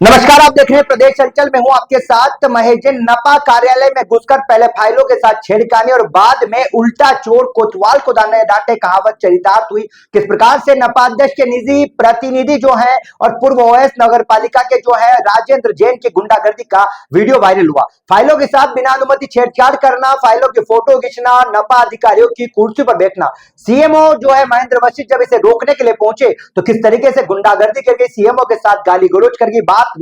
नमस्कार, आप देख रहे हैं प्रदेश अंचल में हूं आपके साथ महेश। नपा कार्यालय में घुसकर पहले फाइलों के साथ छेड़खानी और बाद में उल्टा चोर कोतवाल को डांटे कहावत चरितार्थ हुई। किस प्रकार से नपा अध्यक्ष के निजी प्रतिनिधि जो है और पूर्व ओएस नगर पालिका के जो है राजेंद्र जैन की गुंडागर्दी का वीडियो वायरल हुआ। फाइलों के साथ बिना अनुमति छेड़छाड़ करना, फाइलों की फोटो खींचना, नपा अधिकारियों की कुर्सी पर बैठना। सीएमओ जो है महेंद्र वशिष्ठ जब इसे रोकने के लिए पहुंचे तो किस तरीके से गुंडागर्दी करके सीएमओ के साथ गाली गलौज करके बात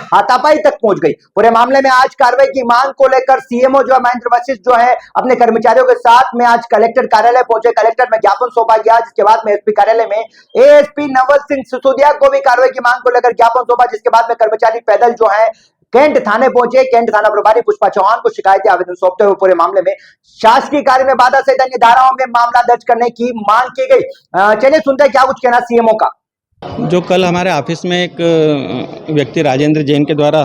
हाथापाई तक पहुंच गई। पूरे मामले में आज कार्रवाई की मांग को लेकर सीएमओ जो है महेंद्र वशिष्ठ जो है अपने कर्मचारियों के साथ में आज कलेक्टर कार्यालय पहुंचे। कलेक्टर में ज्ञापन सौंपा गया, जिसके बाद में एसपी कार्यालय में एएसपी नवल सिंह सिसोदिया को भी कार्रवाई की मांग को लेकर ज्ञापन सौंपा, जिसके बाद में कर्मचारी पैदल जो है कैंट थाने पहुंचे। कैंट थाना प्रभारी पुष्पा चौहान को शिकायती आवेदन सौंपते हुए पूरे मामले में शासकीय कार्य में बाधा सहित अन्य धाराओं में मामला दर्ज करने की मांग की गई। चलिए सुनते हैं क्या कुछ कहना सीएमओ का। जो कल हमारे ऑफिस में एक व्यक्ति राजेंद्र जैन के द्वारा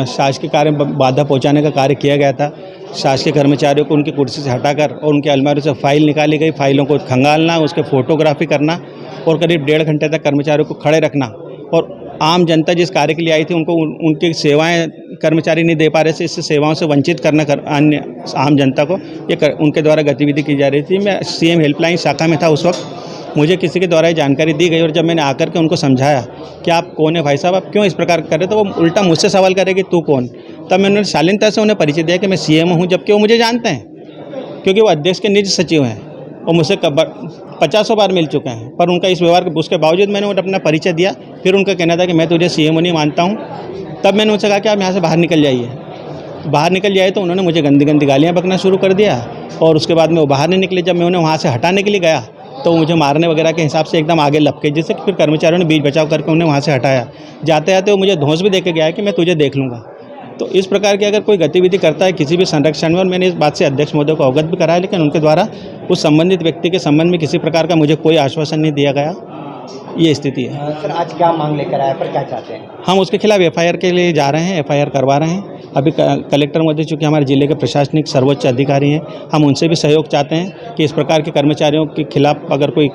शासकीय कार्य में बाधा पहुंचाने का कार्य किया गया था। शासकीय कर्मचारियों को उनकी कुर्सी से हटाकर और उनके अलमारी से फाइल निकाली गई, फाइलों को खंगालना, उसके फोटोग्राफी करना और करीब 1.5 घंटे तक कर्मचारियों को खड़े रखना और आम जनता जिस कार्य के लिए आई थी उनको उनकी सेवाएं कर्मचारी नहीं दे पा रहे थे, इससे सेवाओं से वंचित करना अन्य आम जनता को ये उनके द्वारा गतिविधि की जा रही थी। मैं सीएम हेल्पलाइन शाखा में था उस वक्त। मुझे किसी के द्वारा ये जानकारी दी गई और जब मैंने आकर के उनको समझाया कि आप कौन है भाई साहब, आप क्यों इस प्रकार कर रहे, तो वो उल्टा मुझसे सवाल करे कि तू कौन। तब मैंने शालीनता से उन्हें परिचय दिया कि मैं सीएम हूँ, जबकि वो मुझे जानते हैं क्योंकि वो अध्यक्ष के निजी सचिव हैं और मुझसे 50 बार मिल चुके हैं। पर उनका इस व्यवहार उसके बावजूद मैंने उन्हें अपना परिचय दिया। फिर उनका कहना था कि मैं तुझे सीएम नहीं मानता हूँ। तब मैंने उनसे कहा कि आप यहाँ से बाहर निकल जाइए। बाहर निकल जाए तो उन्होंने मुझे गंदी गंदी गालियाँ बकना शुरू कर दिया और उसके बाद में वो बाहर नहीं निकले। जब मैं उन्हें वहाँ से हटाने के लिए गया तो मुझे मारने वगैरह के हिसाब से एकदम आगे लपके, जिससे फिर कर्मचारियों ने बीच बचाव करके उन्हें वहाँ से हटाया। जाते जाते वो मुझे धौंस भी देके गया कि मैं तुझे देख लूँगा। तो इस प्रकार की अगर कोई गतिविधि करता है किसी भी संरक्षण में, और मैंने इस बात से अध्यक्ष महोदय को अवगत भी कराया, लेकिन उनके द्वारा उस संबंधित व्यक्ति के संबंध में किसी प्रकार का मुझे कोई आश्वासन नहीं दिया गया। ये स्थिति है। सर आज क्या मांग लेकर आए, पर क्या चाहते हैं? हम उसके खिलाफ एफआईआर के लिए जा रहे हैं, एफआईआर करवा रहे हैं। अभी कलेक्टर महोदय चूँकि हमारे जिले के प्रशासनिक सर्वोच्च अधिकारी हैं, हम उनसे भी सहयोग चाहते हैं कि इस प्रकार के कर्मचारियों के खिलाफ अगर कोई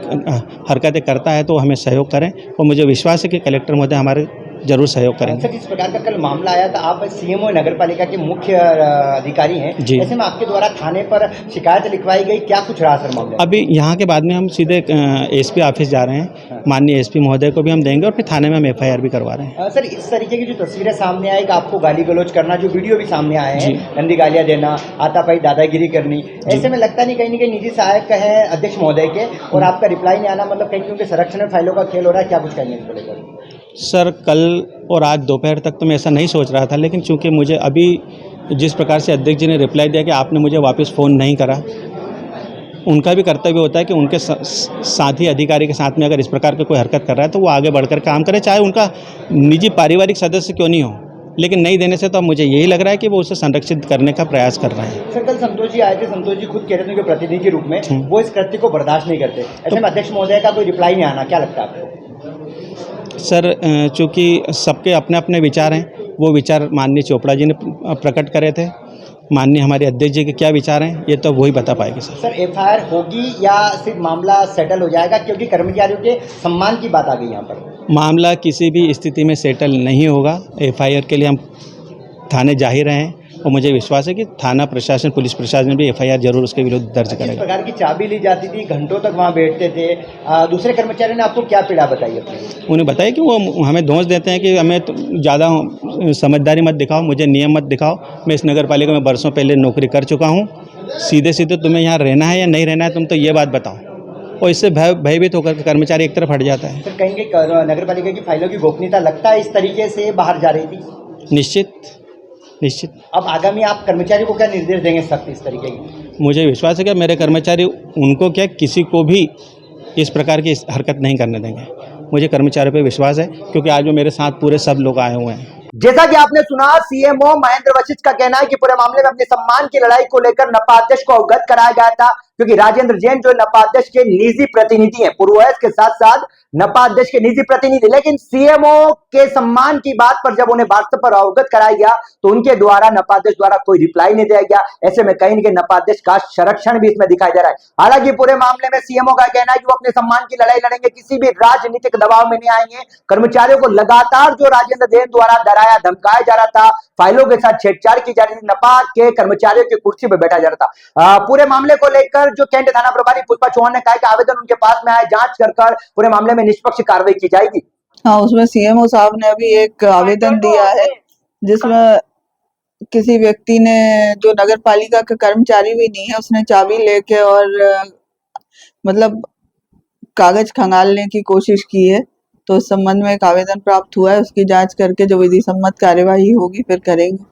हरकतें करता है तो हमें सहयोग करें और मुझे विश्वास है कि कलेक्टर महोदय हमारे जरूर सहयोग करेंगे। सर इस प्रकार का कल मामला आया था, आप सीएमओ नगर पालिका के मुख्य अधिकारी हैं, ऐसे में आपके द्वारा थाने पर शिकायत लिखवाई गई, क्या कुछ रहा सर मामला? अभी यहाँ के बाद में हम सीधे एसपी ऑफिस जा रहे हैं, माननीय एसपी महोदय को भी हम देंगे और फिर थाने में हम एफआईआर भी करवा रहे हैं। सर इस तरीके की जो तस्वीरें सामने आई, आपको गाली गलौज करना, जो वीडियो भी सामने आए हैं, गंदी गालियाँ देना, हाथापाई दादागिरी करनी, ऐसे में लगता नहीं कहीं निजी सहायक है अध्यक्ष महोदय के और आपका रिप्लाई नहीं आना, मतलब कहीं उनके संरक्षण में फाइलों का खेल हो रहा है, क्या कुछ कहेंगे इसको लेकर? सर कल और आज दोपहर तक तो मैं ऐसा नहीं सोच रहा था, लेकिन चूंकि मुझे अभी जिस प्रकार से अध्यक्ष जी ने रिप्लाई दिया कि आपने मुझे वापस फ़ोन नहीं करा, उनका भी कर्तव्य होता है कि उनके साथी अधिकारी के साथ में अगर इस प्रकार की कोई हरकत कर रहा है तो वो आगे बढ़कर काम करे, चाहे उनका निजी पारिवारिक सदस्य क्यों नहीं हो। लेकिन नहीं देने से तो अब मुझे यही लग रहा है कि वो उसे संरक्षित करने का प्रयास कर रहे हैं। सर कल संतोष जी आए थे, संतोष जी खुद कह रहे थे कि प्रतिनिधि के रूप में वो इस कृत्य को बर्दाश्त नहीं करते, ऐसे में अध्यक्ष महोदय का कोई रिप्लाई नहीं आना, क्या लगता है आपको? सर चूँकि सबके अपने अपने विचार हैं, वो विचार माननीय चोपड़ा जी ने प्रकट करे थे। माननीय हमारे अध्यक्ष जी के क्या विचार हैं ये तो वही बता पाएंगे। सर एफआईआर होगी या सिर्फ मामला सेटल हो जाएगा, क्योंकि कर्मचारियों के सम्मान की बात आ गई यहाँ पर? मामला किसी भी स्थिति में सेटल नहीं होगा। एफआईआर के लिए हम थाने जा ही रहे हैं और मुझे विश्वास है कि थाना प्रशासन, पुलिस प्रशासन भी एफआईआर जरूर उसके विरुद्ध दर्ज करेगा। इस प्रकार की चाबी ली जाती थी, घंटों तक वहाँ बैठते थे, दूसरे कर्मचारियों ने आपको क्या पीड़ा बताई अपनी? उन्हें बताया कि वो हमें दोष देते हैं कि हमें ज़्यादा समझदारी मत दिखाओ, मुझे नियम मत दिखाओ। मैं इस नगर पालिका में बरसों पहले नौकरी कर चुका हूँ, सीधे सीधे तुम्हें यहाँ रहना है या नहीं रहना है, तुम तो ये बात बताओ। और इससे भयभीत होकर के कर्मचारी एक तरफ हट जाता है। सर कहेंगे नगर पालिका की फाइलों की गोपनीयता लगता है इस तरीके से बाहर जा रही थी? निश्चित। अब आगामी आप कर्मचारी को क्या निर्देश देंगे सख्त इस तरीके की? मुझे विश्वास है कि मेरे कर्मचारी उनको क्या किसी को भी इस प्रकार की हरकत नहीं करने देंगे। मुझे कर्मचारियों पे विश्वास है क्योंकि आज वो मेरे साथ पूरे सब लोग आए हुए हैं। जैसा कि आपने सुना, सीएमओ महेंद्र वशिष्ठ का कहना है कि पूरे मामले में अपने सम्मान की लड़ाई को लेकर नपा अध्यक्ष को अवगत कराया गया था। क्योंकि राजेंद्र जैन जो नपा अध्यक्ष के निजी प्रतिनिधि हैं, पूर्व के साथ साथ नपा अध्यक्ष के निजी प्रतिनिधि, लेकिन सीएमओ के सम्मान की बात पर जब उन्हें व्हाट्सएप पर अवगत कराया गया तो उनके द्वारा नपा अध्यक्ष द्वारा कोई रिप्लाई नहीं दिया गया। ऐसे में कहीं न कहीं नपा अध्यक्ष का संरक्षण भी इसमें दिखाई दे रहा है। हालांकि पूरे मामले में सीएमओ का कहना है कि वो अपने सम्मान की लड़ाई लड़ेंगे, किसी भी राजनीतिक दबाव में नहीं आएंगे। कर्मचारियों को लगातार जो राजेंद्र जैन द्वारा डराया धमकाया जा रहा था, फाइलों के साथ छेड़छाड़ की जा रही थी, नपा के कर्मचारियों की कुर्सी पर बैठा जा रहा था। पूरे मामले को लेकर जो कैंट थाना प्रभारी पुष्पा चौहान ने कहा कि आवेदन उनके पास में आए, जांच कर पूरे मामले में निष्पक्ष कार्रवाई की जाएगी। हाँ, उसमें सीएमओ साहब ने अभी एक आवेदन दिया है जिसमें किसी व्यक्ति ने, जो नगर पालिका का कर्मचारी भी नहीं है, उसने चाबी लेके और मतलब कागज खंगालने की कोशिश की है। तो इस संबंध में एक आवेदन प्राप्त हुआ है, उसकी जांच करके जो विधि सम्मत कार्यवाही होगी फिर करेंगे।